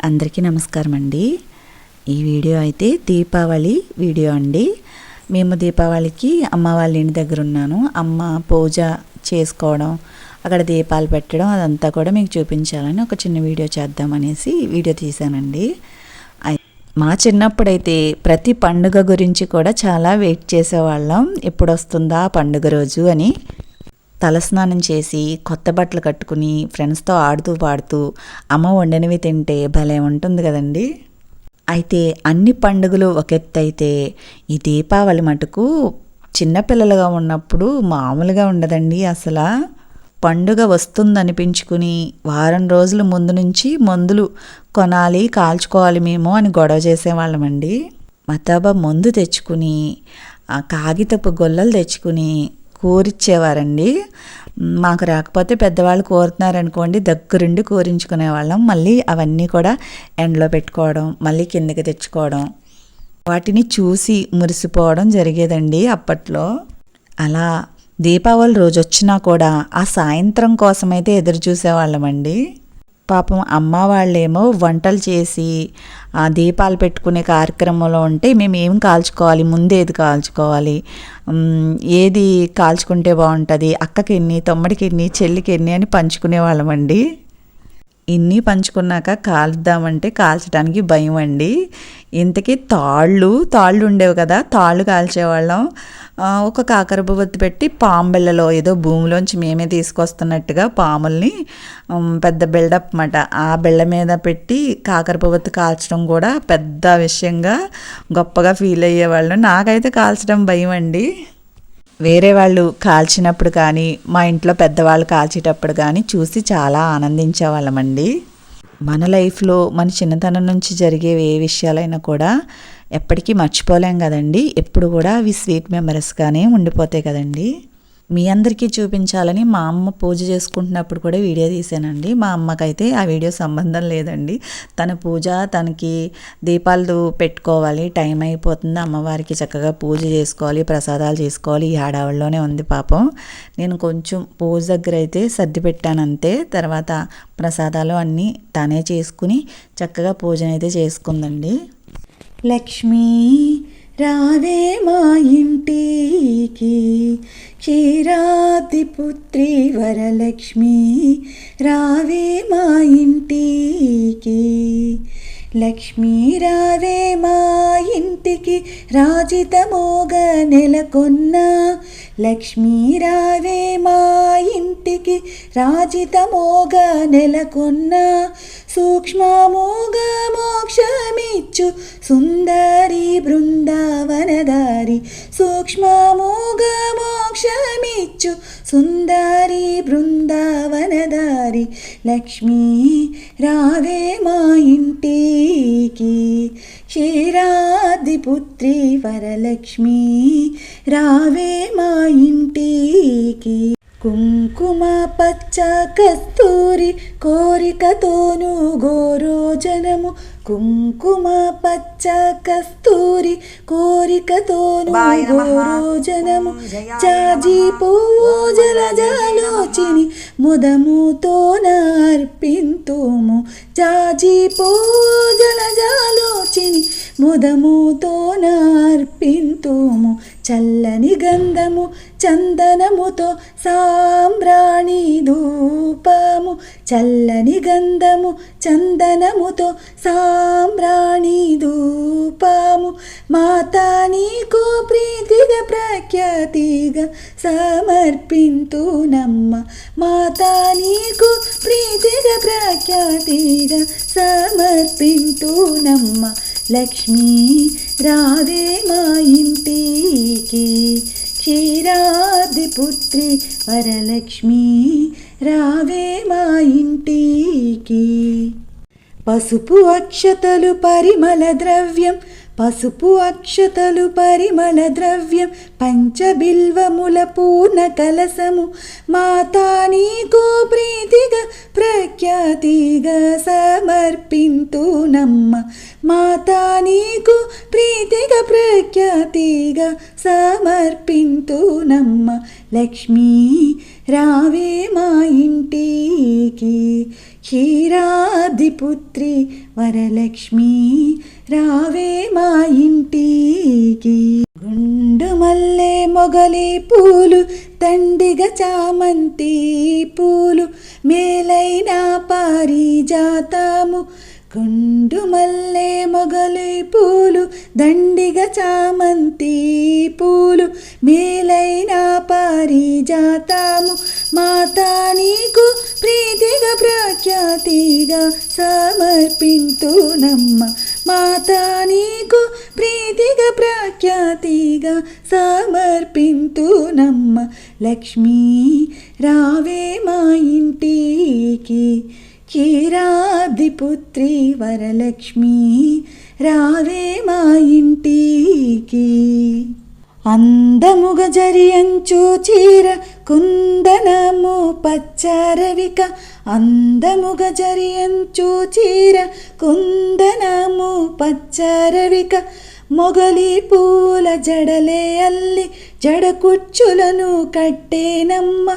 అందరికీ నమస్కారం అండి. ఈ వీడియో అయితే దీపావళి వీడియో అండి. మేము దీపావళికి అమ్మ వాళ్ళ ఇంటి దగ్గర ఉన్నాను. అమ్మ పూజ చేసుకోవడం, అక్కడ దీపాలు పెట్టడం అదంతా కూడా మీకు చూపించాలని ఒక చిన్న వీడియో చేద్దామనేసి వీడియో తీశానండి. మా చిన్నప్పుడైతే ప్రతి పండుగ గురించి కూడా చాలా వెయిట్ చేసేవాళ్ళం. ఎప్పుడు వస్తుందా పండుగ రోజు అని. తలస్నానం చేసి కొత్త బట్టలు కట్టుకుని ఫ్రెండ్స్తో ఆడుతూ పాడుతూ అమ్మ వండినవి తింటే భలే ఉంటుంది కదండి. అయితే అన్ని పండుగలు ఒక ఎత్తు అయితే ఈ దీపావళి మటుకు చిన్నపిల్లలుగా ఉన్నప్పుడు మామూలుగా ఉండదండి. అసలు పండుగ వస్తుందనిపించుకుని వారం రోజుల ముందు నుంచి మందులు కొనాలి, కాల్చుకోవాలి మేము అని గొడవ చేసేవాళ్ళమండి. మతాబా మందు తెచ్చుకుని కాగితపు గొల్లలు తెచ్చుకుని కూరిచ్చేవారండి. మాకు రాకపోతే పెద్దవాళ్ళు కోరుతున్నారనుకోండి దగ్గరుండి కూరించుకునేవాళ్ళం. మళ్ళీ అవన్నీ కూడా ఎండలో పెట్టుకోవడం, మళ్ళీ కిందకి తెచ్చుకోవడం, వాటిని చూసి మురిసిపోవడం జరిగేదండి అప్పట్లో. అలా దీపావళి రోజు వచ్చినా కూడా ఆ సాయంత్రం కోసమైతే ఎదురు చూసేవాళ్ళమండి. పాపం అమ్మ వాళ్ళేమో వంటలు చేసి ఆ దీపాలు పెట్టుకునే కార్యక్రమంలో ఉంటే మేము ఏం కాల్చుకోవాలి, ముందేది కాల్చుకోవాలి, ఏది కాల్చుకుంటే బాగుంటుంది, అక్కకి ఎన్ని, తమ్ముడికి ఎన్ని, చెల్లికి ఎన్ని అని పంచుకునే వాళ్ళమండి. ఇన్ని పంచుకున్నాక కాల్చుదామంటే కాల్చడానికి భయం అండి. ఇంతకీ తాళ్ళు ఉండేవి కదా, తాళ్ళు కాల్చేవాళ్ళం. ఒక కాకరపువ్వొత్తి పెట్టి పాంబెల్లలో ఏదో భూమిలోంచి మేమే తీసుకొస్తున్నట్టుగా పాముల్ని పెద్ద బిల్డప్ మాట ఆ బిళ్ళ మీద పెట్టి కాకరపువ్వొత్తి కాల్చడం కూడా పెద్ద విషయంగా గొప్పగా ఫీల్ అయ్యేవాళ్ళు. నాకైతే కాల్చడం భయం అండి. వేరే వాళ్ళు కాల్చినప్పుడు కానీ మా ఇంట్లో పెద్దవాళ్ళు కాల్చేటప్పుడు కానీ చూసి చాలా ఆనందించేవాళ్ళమండి. మన లైఫ్లో మన చిన్నతనం నుంచి జరిగే ఏ విషయాలైనా కూడా ఎప్పటికీ మర్చిపోలేం కదండి. ఎప్పుడు కూడా అవి స్వీట్ మెమరీస్గానే ఉండిపోతాయి కదండి. మీ అందరికీ చూపించాలని మా అమ్మ పూజ చేసుకుంటున్నప్పుడు కూడా వీడియో తీసానండి. మా అమ్మకైతే ఆ వీడియో సంబంధం లేదండి. తన పూజ తనకి దీపాలు పెట్టుకోవాలి, టైం అయిపోతుంది, అమ్మవారికి చక్కగా పూజ చేసుకోవాలి, ప్రసాదాలు చేసుకోవాలి, ఈ హడావుల్లోనే ఉంది పాపం. నేను కొంచెం పూజ దగ్గర అయితే సర్ది పెట్టాను అంతే. తర్వాత ప్రసాదాలు అన్నీ తనే చేసుకుని చక్కగా పూజనైతే చేసుకుందండి. లక్ష్మీ రావే మా ఇంటికి, క్షీరాబ్ది పుత్రి వరలక్ష్మి రావే మా ఇంటికి. లక్ష్మీ రావే మా ఇంటికి, రాజితమోగ నెలకొన్న లక్ష్మీ రావే మా ఇంటికి, రాజితమోగ నెలకొన్న సూక్ష్మమోగ మోక్షమిచ్చు సుందరి బృందావనదారి. సూక్ష్మమోగ మోక్షమిచ్చు సుందరి బృందావనదారి. లక్ష్మీ రావే మా ఇంటికి, క్షీరాబ్ది పుత్రి వరలక్ష్మి రావే మా ఇంటికి. కుంకుమ పచ్చ కస్తూరి కోరికతోను గోరోజనము, కుంకుమ పచ్చ కస్తూరి కోరికతోను గోరోజనము. జాజి పువ్వు జలజాలోచిని ముదముతో నర్పింతుము. జాజి పువ్వు జలజాలోచిని ముదముతో నర్పింతుము. చల్లని గంధము చందనముతో సాంబ్రాణి ధూపము. చల్లని గంధము చందనముతో సాంబ్రాణి ధూపము. మాతా నీకు ప్రీతిగా ప్రఖ్యాతిగా సమర్పింతునమ్మ. మాతా నీకు ప్రీతిగా ప్రఖ్యాతిగా సమర్పింతునమ్మ. లక్ష్మీ రావే మా ఇంటికి, క్షీరాబ్ది పుత్రి వరలక్ష్మి రావే మా ఇంటికి. పసుపు అక్షతలు పరిమళ ద్రవ్యం, పసుపు అక్షతలు పరిమళ ద్రవ్యం, పంచబిల్వముల పూర్ణ కలసము. మాతా నీకు ప్రీతిగా ప్రఖ్యాతిగా సమర్పింతునమ్మ. మాతా నీకు ప్రీతిగా ప్రఖ్యాతిగా సమర్పింతునమ్మ. లక్ష్మీ రావే మా ఇంటికి, క్షీరాబ్దిపుత్రి వరలక్ష్మి రావే మా ఇంటికి. గుండు మల్లె మొగలి పూలు, దండిగ చామంతి పూలు, మేలైన పారిజాతము. గుండు మల్లె మొగలి పూలు, దండిగ చామంతి పూలు, మేలైన పారిజాతము. మాతా నీకు ప్రీతిగా ప్రఖ్యాతిగా సమర్పింతునమ్మ. మాతా నీకు ప్రీతిగా ప్రఖ్యాతిగా సమర్పింతునమ్మ. లక్ష్మీ రావే మా ఇంటికి, క్షీరాబ్దిపుత్రి వరలక్ష్మి రావే మా ఇంటికి. అందముగ జరియంచు చీర కుందనము పచ్చరవిక, అందముగ జరియంచు చీర కుందనము పచ్చరవిక. మొగలి పూల జడలే అల్లి జడకుచ్చులను కట్టేనమ్మ.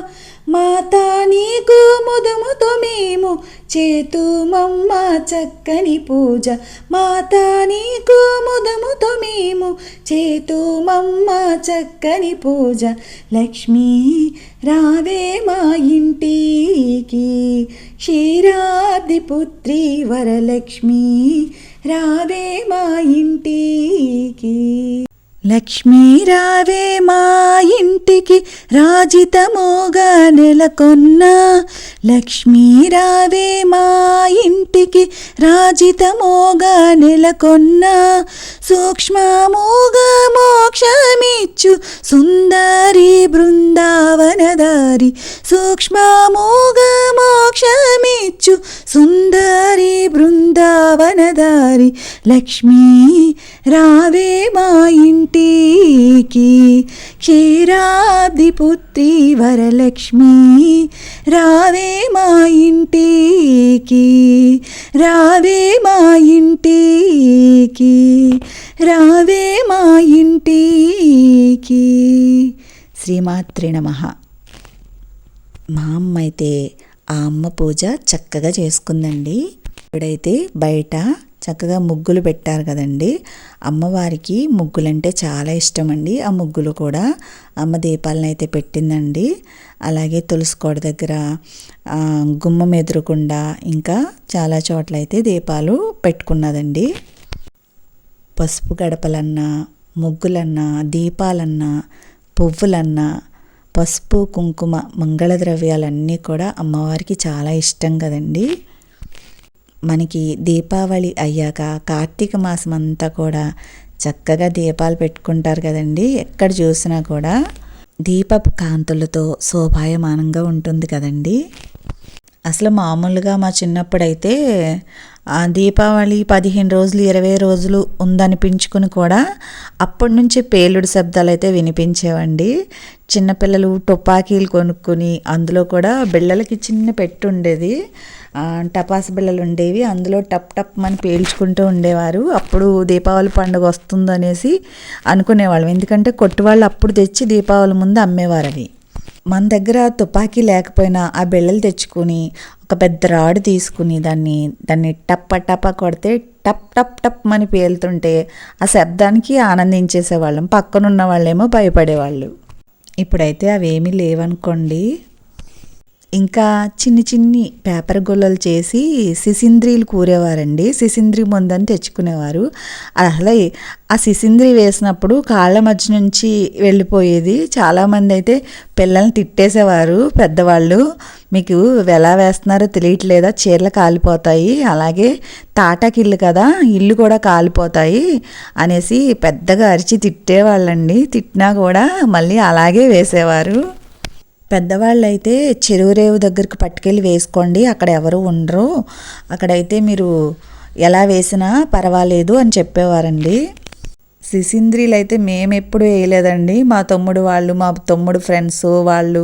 మాతా నీకు ముదముతో మేము చేతుమమ్మ చక్కని పూజ. మాతా నీకు ముదముతో మేము చేతుమమ్మ చక్కని పూజ. లక్ష్మీ రావే మా ఇంటికి, క్షీరాబ్దిపుత్రి వరలక్ష్మి రావే మా ఇంటికి. లక్ష్మీ రావే మా ఇంటికి, రాజితమోగా నెలకొన్న. లక్ష్మీ రావే మా ఇంటికి, రాజితమోగా నెలకొన్న. సూక్ష్మమోగా మోక్షమిచ్చు సుందరి బృందావనదారి. సూక్ష్మమోగా మోక్షమిచ్చు సుందరి బృందావనదారి. లక్ష్మీ రావే మా ఇంటికి, క్షీరాబ్దిపుత్రి వరలక్ష్మి రావే మా ఇంటికి. రావే మా ఇంటికి, రావే మా ఇంటికి. శ్రీమాత్రే నమః. మా అమ్మ అయితే ఆ అమ్మ పూజ చక్కగా చేసుకుందండి. ఇప్పుడైతే బయట చక్కగా ముగ్గులు పెట్టారు కదండి. అమ్మవారికి ముగ్గులంటే చాలా ఇష్టం అండి. ఆ ముగ్గులు కూడా అమ్మ దీపాలను అయితే పెట్టిందండి. అలాగే తులసి కోట దగ్గర, గుమ్మం ఎదురుకుండా, ఇంకా చాలా చోట్ల అయితే దీపాలు పెట్టుకున్నదండి. పసుపు గడపలన్నా, ముగ్గులన్నా, దీపాలన్నా, పువ్వులన్నా, పసుపు కుంకుమ మంగళద్రవ్యాలన్నీ కూడా అమ్మవారికి చాలా ఇష్టం కదండి. మనకి దీపావళి అయ్యాక కార్తీక మాసం అంతా కూడా చక్కగా దీపాలు పెట్టుకుంటారు కదండి. ఎక్కడ చూసినా కూడా దీపపు కాంతులతో శోభాయమానంగా ఉంటుంది కదండి. అసలు మామూలుగా మా చిన్నప్పుడైతే దీపావళి 15 రోజులు 20 రోజులు ఉందనిపించుకుని కూడా అప్పటి నుంచి పేలుడు శబ్దాలు అయితే వినిపించేవండి. చిన్నపిల్లలు తుపాకీలు కొనుక్కొని అందులో కూడా బిళ్ళలకి చిన్న పెట్టి ఉండేది, టపాసు బిళ్ళలు ఉండేవి, అందులో టప్ టప్ అని పేల్చుకుంటూ ఉండేవారు. అప్పుడు దీపావళి పండుగ వస్తుందనేసి అనుకునేవాళ్ళం. ఎందుకంటే కొట్టు వాళ్ళు అప్పుడు తెచ్చి దీపావళి ముందు అమ్మేవారు అవి. మన దగ్గర తుపాకీ లేకపోయినా ఆ బిళ్ళలు తెచ్చుకొని ఒక పెద్ద రాడు తీసుకుని దాన్ని టప్ప టప్ప కొడితే టప్ టప్ టప్ అని పేలుతుంటే ఆ శబ్దానికి ఆనందించేసేవాళ్ళం. పక్కనున్న వాళ్ళేమో భయపడేవాళ్ళు. ఇప్పుడైతే అవేమీ లేవనుకోండి. ఇంకా చిన్ని పేపర్ గొల్లలు చేసి సిసింద్రీలు కూరేవారండి. సిసింద్రి ముందని తెచ్చుకునేవారు. అసలు ఆ సిసింద్రి వేసినప్పుడు కాళ్ళ మధ్య నుంచి వెళ్ళిపోయేది. చాలామంది అయితే పిల్లల్ని తిట్టేసేవారు పెద్దవాళ్ళు. మీకు ఎలా వేస్తున్నారో తెలియట్లేదా, చీరలు కాలిపోతాయి, అలాగే తాటాకిల్లు కదా ఇల్లు కూడా కాలిపోతాయి అనేసి పెద్దగా అరిచి తిట్టేవాళ్ళండి. తిట్టినా కూడా మళ్ళీ అలాగే వేసేవారు. పెద్దవాళ్ళు అయితే చెరువు రేవు దగ్గరికి పట్టుకెళ్ళి వేసుకోండి, అక్కడ ఎవరు ఉండరు, అక్కడైతే మీరు ఎలా వేసినా పర్వాలేదు అని చెప్పేవారండి. సిసింద్రీలు అయితే మేము ఎప్పుడు వేయలేదండి. మా తమ్ముడు ఫ్రెండ్స్ వాళ్ళు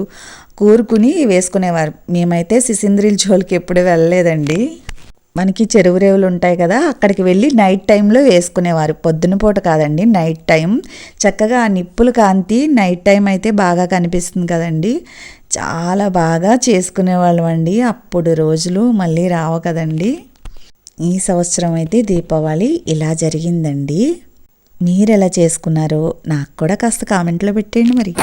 కూరుకుని వేసుకునేవారు. మేమైతే సిసింద్రీల జోలికి ఎప్పుడు వెళ్ళలేదండి. మనకి చెరువు రేవులు ఉంటాయి కదా, అక్కడికి వెళ్ళి నైట్ టైంలో వేసుకునేవారు. పొద్దున పూట కాదండి, నైట్ టైం. చక్కగా ఆ నిప్పుల కాంతి నైట్ టైం అయితే బాగా కనిపిస్తుంది కదండి. చాలా బాగా చేసుకునేవాళ్ళం అండి. అప్పుడు రోజులు మళ్ళీ రావు కదండి. ఈ సంవత్సరం అయితే దీపావళి ఇలా జరిగిందండి. మీరు ఎలా చేసుకున్నారో నాకు కూడా కాస్త కామెంట్లో పెట్టేయండి మరి.